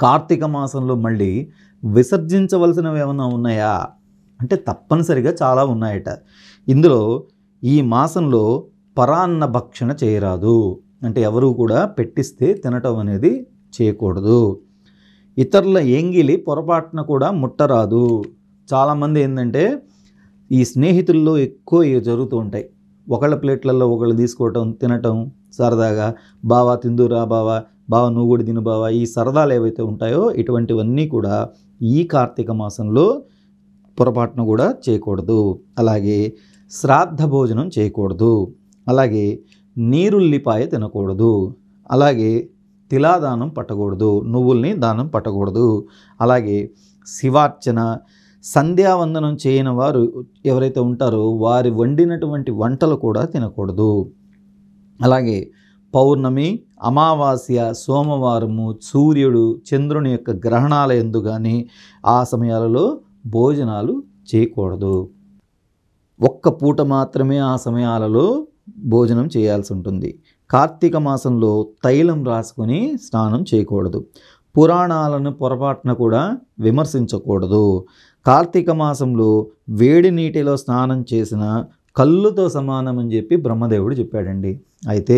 కార్తీక మాసంలో మళ్ళీ విసర్జించవలసినవి ఏమైనా ఉన్నాయా అంటే తప్పనిసరిగా చాలా ఉన్నాయట. ఇందులో ఈ మాసంలో పరాన్న భక్షణ చేయరాదు, అంటే ఎవరు కూడా పెట్టిస్తే తినటం అనేది చేయకూడదు. ఇతరుల ఎంగిలి పొరపాటున కూడా ముట్టరాదు. చాలామంది ఏంటంటే ఈ స్నేహితుల్లో ఎక్కువ ఇవి జరుగుతూ ఉంటాయి. ఒకళ్ళ ప్లేట్లలో ఒకళ్ళు తీసుకోవటం, తినటం, సరదాగా బావా తిందురా బావా, బావ నువ్వు కూడా తిను బావా, ఈ సరదాలు ఏవైతే ఉంటాయో ఇటువంటివన్నీ కూడా ఈ కార్తీక మాసంలో పొరపాటున కూడా చేయకూడదు. అలాగే శ్రాద్ధ భోజనం చేయకూడదు, అలాగే నీరుల్లిపాయ తినకూడదు, అలాగే తిలాదానం పట్టకూడదు, నువ్వుల్ని దానం పట్టకూడదు, అలాగే శివార్చన సంధ్యావందనం చేయని వారు ఎవరైతే ఉంటారో వారి వండినటువంటి వంటలు కూడా తినకూడదు. అలాగే పౌర్ణమి, అమావాస్య, సోమవారము, సూర్యుడు, చంద్రుని యొక్క గ్రహణాల యందు కానీ ఆ సమయాలలో భోజనాలు చేయకూడదు. ఒక్క పూట మాత్రమే ఆ సమయాలలో భోజనం చేయాల్సి ఉంటుంది. కార్తీక మాసంలో తైలం రాసుకొని స్నానం చేయకూడదు. పురాణాలను పొరపాటున కూడా విమర్శించకూడదు. కార్తీక మాసంలో వేడి నీటిలో స్నానం చేసిన కళ్ళుతో సమానం అని చెప్పి బ్రహ్మదేవుడు చెప్పాడండి. అయితే